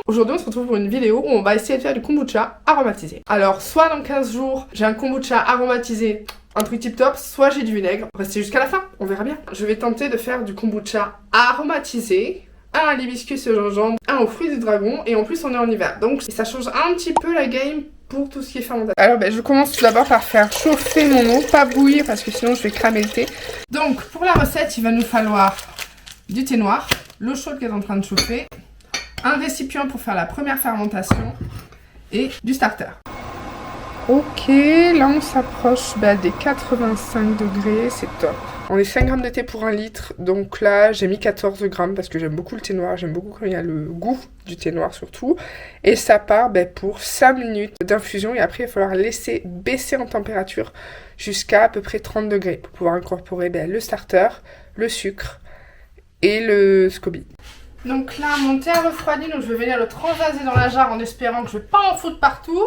Aujourd'hui on se retrouve pour une vidéo où on va essayer de faire du kombucha aromatisé. Alors soit dans 15 jours j'ai un kombucha aromatisé, un truc tip top, soit j'ai du vinaigre. Restez jusqu'à la fin, on verra bien. Je vais tenter de faire du kombucha aromatisé, un à l'hibiscus et au gingembre, un aux fruits du dragon, et en plus on est en hiver. Donc ça change un petit peu la game pour tout ce qui est fermentation. Alors je commence tout d'abord par faire chauffer mon eau, pas bouillir parce que sinon je vais cramer le thé. Donc pour la recette il va nous falloir du thé noir, l'eau chaude qui est en train de chauffer, un récipient pour faire la première fermentation et du starter. Ok, là on s'approche des 85 degrés, c'est top. On est 5 grammes de thé pour 1 litre, donc là j'ai mis 14 grammes parce que j'aime beaucoup le thé noir, j'aime beaucoup quand il y a le goût du thé noir surtout. Et ça part pour 5 minutes d'infusion et après il va falloir laisser baisser en température jusqu'à à peu près 30 degrés pour pouvoir incorporer le starter, le sucre et le SCOBY. Donc là mon thé a refroidi, donc je vais venir le transvaser dans la jarre en espérant que je ne vais pas en foutre partout.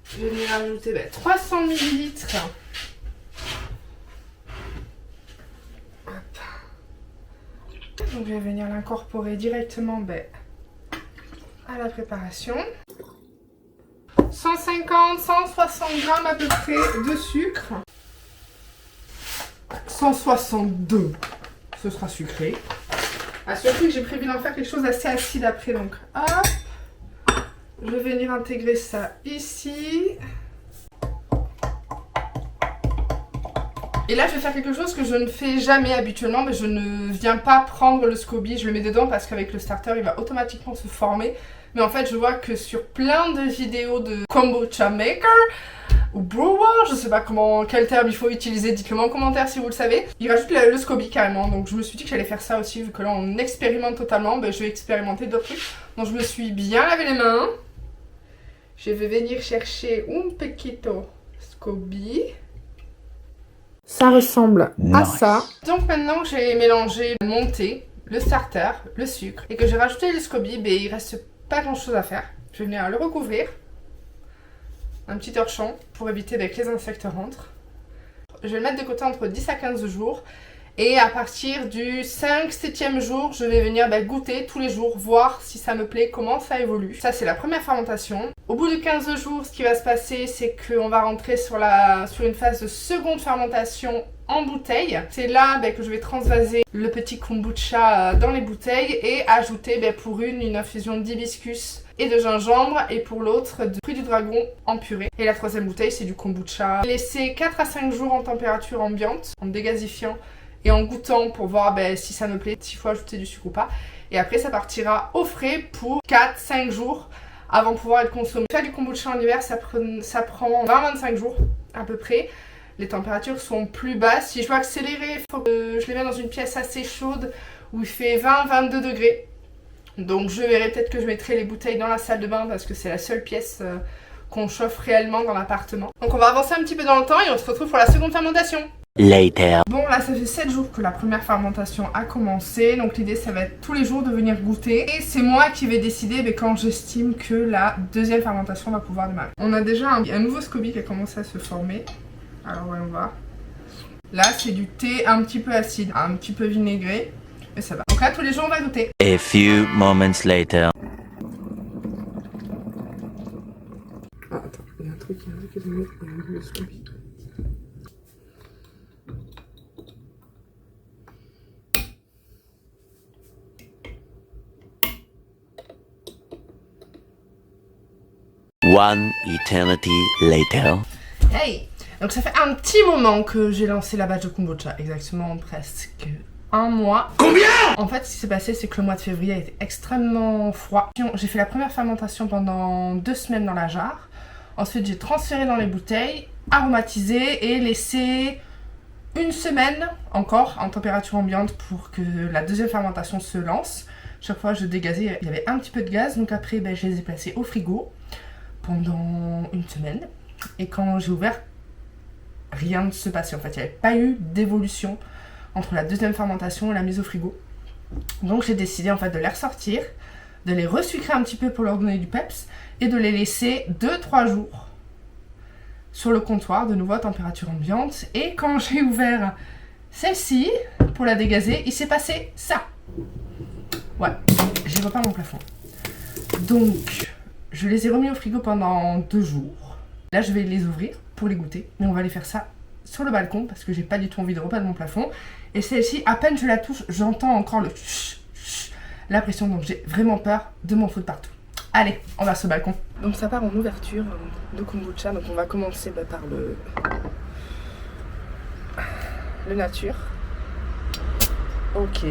Je vais venir ajouter 300 ml. Donc je vais venir l'incorporer directement à la préparation. 150, 160 grammes à peu près de sucre. 162, ce sera sucré. Surtout que j'ai prévu d'en faire quelque chose d'assez acide après, donc hop. Je vais venir intégrer ça ici. Et là, je vais faire quelque chose que je ne fais jamais habituellement, mais je ne viens pas prendre le SCOBY, je le mets dedans parce qu'avec le starter, il va automatiquement se former. Mais en fait, je vois que sur plein de vidéos de kombucha maker ou brewer, je sais pas quel terme il faut utiliser, dites-le moi en commentaire si vous le savez, il rajoute le SCOBY carrément. Donc je me suis dit que j'allais faire ça aussi, vu que là on expérimente totalement, je vais expérimenter d'autres trucs. Donc je me suis bien lavé les mains. Je vais venir chercher un poquito SCOBY. Ça ressemble à ça. Donc maintenant que j'ai mélangé mon thé, le starter, le sucre et que j'ai rajouté le SCOBY, il reste pas grand chose à faire. Je vais venir le recouvrir. Un petit torchon pour éviter que les insectes rentrent. Je vais le mettre de côté entre 10 à 15 jours. Et à partir du 5-7e jour, je vais venir goûter tous les jours, voir si ça me plaît, comment ça évolue. Ça, c'est la première fermentation. Au bout de 15 jours, ce qui va se passer, c'est qu'on va rentrer sur une phase de seconde fermentation en bouteille. C'est là que je vais transvaser le petit kombucha dans les bouteilles et ajouter pour une infusion d'hibiscus et de gingembre et pour l'autre de fruits du dragon en purée. Et la troisième bouteille, c'est du kombucha. Laisser 4 à 5 jours en température ambiante, en dégazifiant et en goûtant pour voir si ça me plaît, s'il faut ajouter du sucre ou pas. Et après ça partira au frais pour 4-5 jours avant de pouvoir être consommé. Faire du kombucha en hiver, ça prend 20-25 jours à peu près. Les températures sont plus basses. Si je veux accélérer, il faut que je les mette dans une pièce assez chaude où il fait 20-22 degrés. Donc je verrai, peut-être que je mettrai les bouteilles dans la salle de bain parce que c'est la seule pièce qu'on chauffe réellement dans l'appartement. Donc on va avancer un petit peu dans le temps et on se retrouve pour la seconde fermentation. Later. Bon là ça fait 7 jours que la première fermentation a commencé, donc l'idée ça va être tous les jours de venir goûter et c'est moi qui vais décider quand j'estime que la deuxième fermentation va pouvoir démarrer. On a déjà un nouveau SCOBY qui a commencé à se former, alors voyons voir. Là c'est du thé un petit peu acide, un petit peu vinaigré, mais ça va. Donc là tous les jours on va goûter. A few moments later. Ah attends, il y a un truc qui est dans le SCOBY. One eternity later. Hey! Donc ça fait un petit moment que j'ai lancé la batch de kombucha, exactement presque 1 mois. Combien? En fait, ce qui s'est passé, c'est que le mois de février a été extrêmement froid. J'ai fait la première fermentation pendant 2 semaines dans la jarre. Ensuite, j'ai transféré dans les bouteilles, aromatisé et laissé 1 semaine encore en température ambiante pour que la deuxième fermentation se lance. Chaque fois, je dégazais, il y avait un petit peu de gaz. Donc après, je les ai placés au frigo pendant 1 semaine. Et quand j'ai ouvert, rien ne se passait. En fait, il n'y avait pas eu d'évolution entre la deuxième fermentation et la mise au frigo. Donc j'ai décidé en fait de les ressortir, de les resucrer un petit peu pour leur donner du peps et de les laisser 2-3 jours sur le comptoir, de nouveau à température ambiante. Et quand j'ai ouvert celle-ci pour la dégazer, il s'est passé ça. Ouais. j'ai repeint mon plafond. Donc, je les ai remis au frigo pendant 2 jours. Là, je vais les ouvrir pour les goûter. Mais on va aller faire ça sur le balcon parce que j'ai pas du tout envie de repeindre mon plafond. Et celle-ci, à peine je la touche, j'entends encore le la pression. Donc, j'ai vraiment peur de m'en foutre partout. Allez, on va sur le balcon. Donc, ça part en ouverture de kombucha. Donc, on va commencer par le nature. Ok.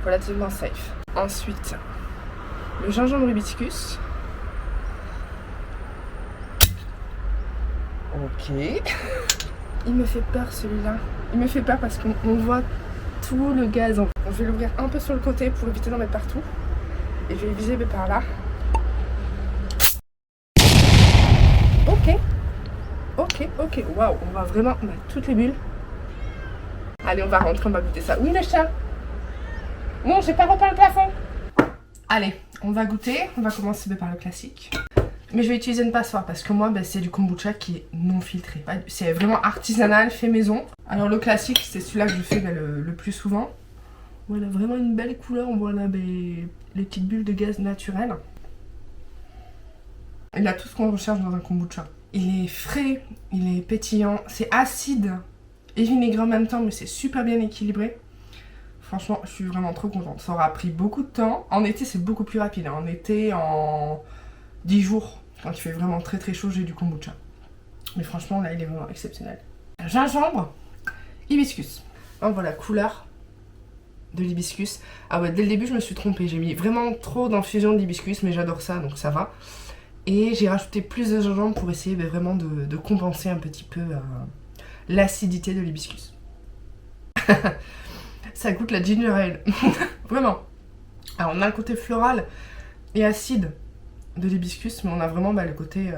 Relativement safe. Ensuite, le gingembre hibiscus. Ok. Il me fait peur celui-là. Il me fait peur parce qu'on voit tout le gaz. Je vais l'ouvrir un peu sur le côté pour éviter d'en mettre partout. Et je vais viser par là. Ok. Ok, ok. Waouh, on va vraiment mettre toutes les bulles. Allez, on va rentrer, on va goûter ça. Oui, le chat. Non, j'ai pas repeint le plafond. Allez, on va goûter. On va commencer par le classique. Mais je vais utiliser une passoire parce que moi, c'est du kombucha qui est non filtré. C'est vraiment artisanal, fait maison. Alors le classique, c'est celui-là que je fais le plus souvent. Voilà, vraiment une belle couleur. On voit là les petites bulles de gaz naturelles. Il a tout ce qu'on recherche dans un kombucha. Il est frais, il est pétillant, c'est acide et vinaigré en même temps, mais c'est super bien équilibré. Franchement, je suis vraiment trop contente. Ça aura pris beaucoup de temps. En été, c'est beaucoup plus rapide. En été, en 10 jours, quand il fait vraiment très très chaud, j'ai du kombucha. Mais franchement, là, il est vraiment exceptionnel. Gingembre, hibiscus. Donc voilà, couleur de l'hibiscus. Ah ouais, dès le début, je me suis trompée. J'ai mis vraiment trop d'infusion d'hibiscus, mais j'adore ça, donc ça va. Et j'ai rajouté plus de gingembre pour essayer vraiment de compenser un petit peu l'acidité de l'hibiscus. Ça goûte la ginger ale. Vraiment. Alors on a le côté floral et acide de l'hibiscus, mais on a vraiment le côté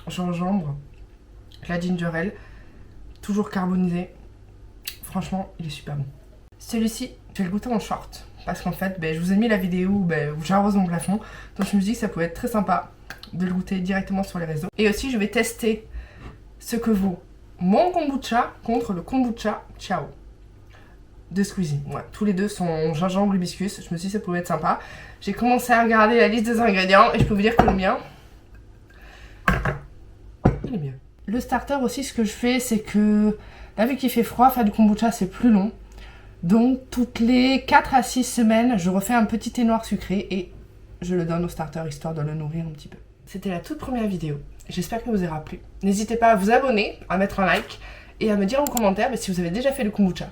gingembre, la ginger ale, toujours carbonisé. Franchement, il est super bon. Celui-ci, je vais le goûter en short. Parce qu'en fait, je vous ai mis la vidéo où j'arrose mon plafond. Donc je me suis dit que ça pouvait être très sympa de le goûter directement sur les réseaux. Et aussi, je vais tester ce que vaut mon kombucha contre le kombucha Ciao de Squeezie. Ouais, tous les deux sont gingembre hibiscus. Je me suis dit que ça pouvait être sympa. J'ai commencé à regarder la liste des ingrédients et je peux vous dire que le mien, il est mieux. Le starter aussi, ce que je fais, c'est que là, vu qu'il fait froid, faire du kombucha, c'est plus long. Donc, toutes les 4 à 6 semaines, je refais un petit thé noir sucré et je le donne au starter, histoire de le nourrir un petit peu. C'était la toute première vidéo. J'espère que vous aura plu. N'hésitez pas à vous abonner, à mettre un like et à me dire en commentaire si vous avez déjà fait le kombucha.